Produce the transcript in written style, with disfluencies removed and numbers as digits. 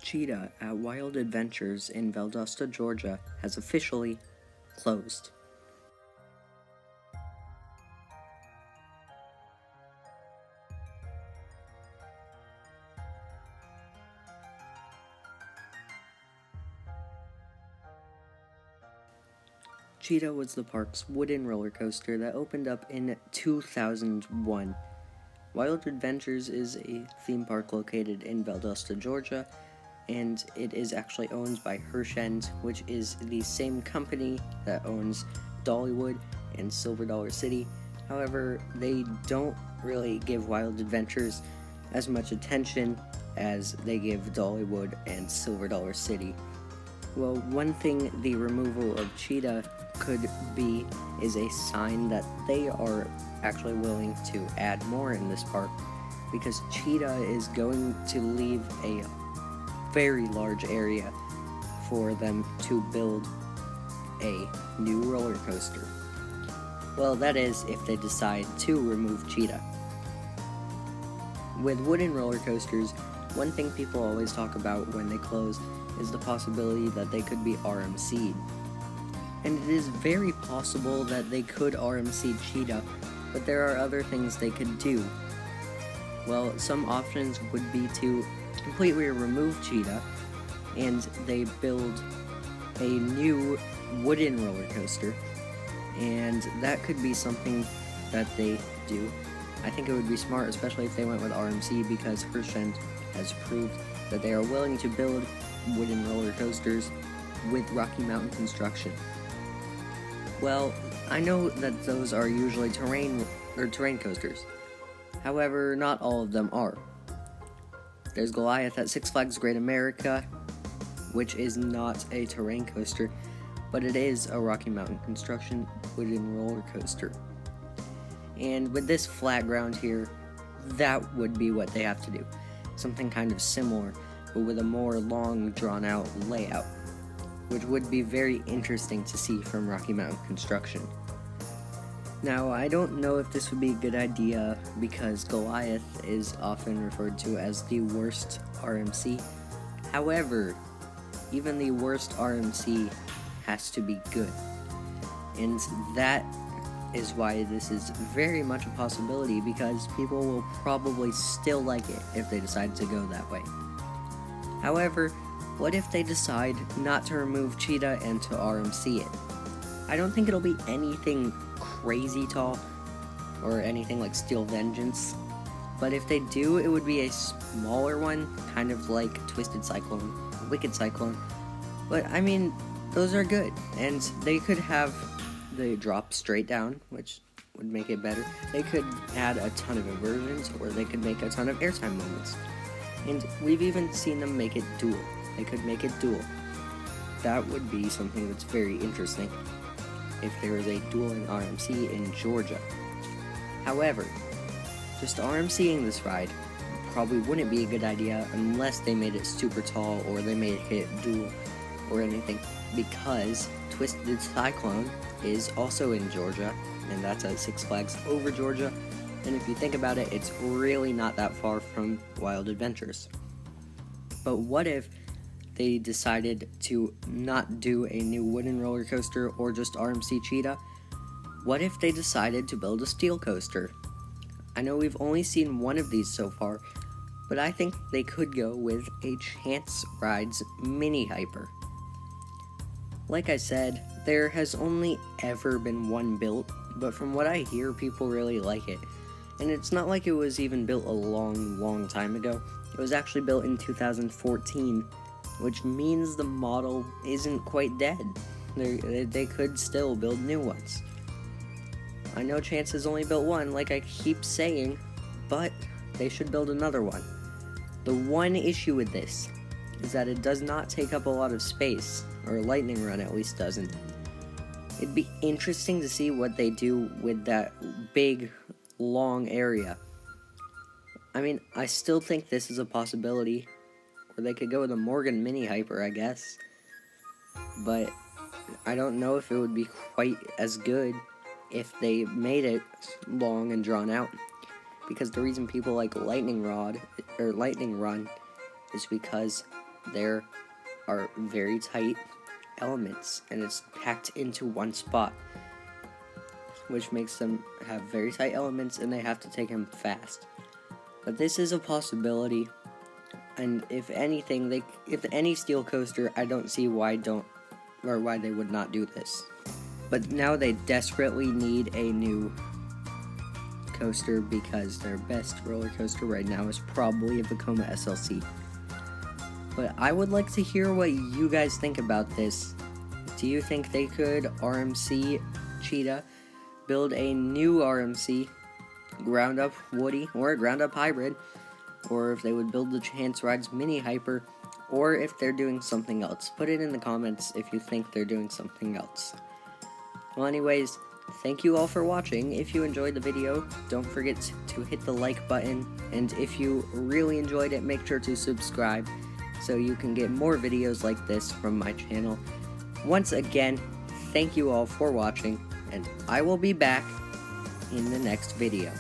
Cheetah at Wild Adventures in Valdosta, Georgia has officially closed. Cheetah was the park's wooden roller coaster that opened up in 2001. Wild Adventures is a theme park located in Valdosta, Georgia, and it is actually owned by Hershend, which is the same company that owns Dollywood and Silver Dollar City. However, they don't really give Wild Adventures as much attention as they give Dollywood and Silver Dollar City. Well, one thing the removal of Cheetah could be is a sign that they are actually willing to add more in this park, because Cheetah is going to leave a very large area for them to build a new roller coaster. Well, that is if they decide to remove Cheetah. With wooden roller coasters, one thing people always talk about when they close is the possibility that they could be RMC'd. And it is very possible that they could RMC Cheetah, but there are other things they could do. Well, some options would be to completely remove Cheetah and they build a new wooden roller coaster, and that could be something that they do. I think it would be smart, especially if they went with RMC, because Hershend has proved that they are willing to build wooden roller coasters with Rocky Mountain construction. Well, I know that those are usually terrain coasters. However, not all of them are. There's Goliath at Six Flags Great America, which is not a terrain coaster, but it is a Rocky Mountain construction wooden roller coaster. And with this flat ground here, that would be what they have to do. Something kind of similar, but with a more long, drawn-out layout, which would be very interesting to see from Rocky Mountain construction. Now, I don't know if this would be a good idea, because Goliath is often referred to as the worst RMC. However, even the worst RMC has to be good. And that is why this is very much a possibility, because people will probably still like it if they decide to go that way. However, what if they decide not to remove Cheetah and to RMC it? I don't think it'll be anything crazy tall or anything like Steel Vengeance, but if they do, it would be a smaller one, kind of like Twisted Cyclone, Wicked Cyclone. But I mean, those are good, and they could have the drop straight down, which would make it better. They could add a ton of inversions, or they could make a ton of airtime moments. And we've even seen them make it dual. They could make it dual. That would be something that's very interesting if there is a dueling RMC in Georgia. However, just RMCing this ride probably wouldn't be a good idea unless they made it super tall or they made it dual or anything, because Twisted Cyclone is also in Georgia, and that's at Six Flags Over Georgia, and if you think about it, it's really not that far from Wild Adventures. But what if they decided to not do a new wooden roller coaster or just RMC Cheetah? What if they decided to build a steel coaster? I know we've only seen one of these so far, but I think they could go with a Chance Rides Mini Hyper. Like I said, there has only ever been one built, but from what I hear, people really like it. And it's not like it was even built a long time ago. It was actually built in 2014, which means the model isn't quite dead. They could still build new ones. I know Chance has only built one, like I keep saying, but they should build another one. The one issue with this is that it does not take up a lot of space, or Lightning Run at least doesn't. It'd be interesting to see what they do with that big, long area. I mean, I still think this is a possibility, or they could go with a Morgan Mini Hyper, I guess. But I don't know if it would be quite as good if they made it long and drawn out. Because the reason people like Lightning Run is because there are very tight elements, and it's packed into one spot, which makes them have very tight elements, and they have to take them fast. But this is a possibility, and if anything, if any steel coaster, I don't see why they would not do this. But now they desperately need a new coaster because their best roller coaster right now is probably a Vekoma SLC. But I would like to hear what you guys think about this. Do you think they could RMC Cheetah, build a new RMC, ground up Woody, or a ground up hybrid, or if they would build the Chance Rides Mini Hyper, or if they're doing something else? Put it in the comments if you think they're doing something else. Well, anyways, thank you all for watching. If you enjoyed the video, don't forget to hit the like button, and if you really enjoyed it, make sure to subscribe so you can get more videos like this from my channel. Once again, thank you all for watching, and I will be back in the next video.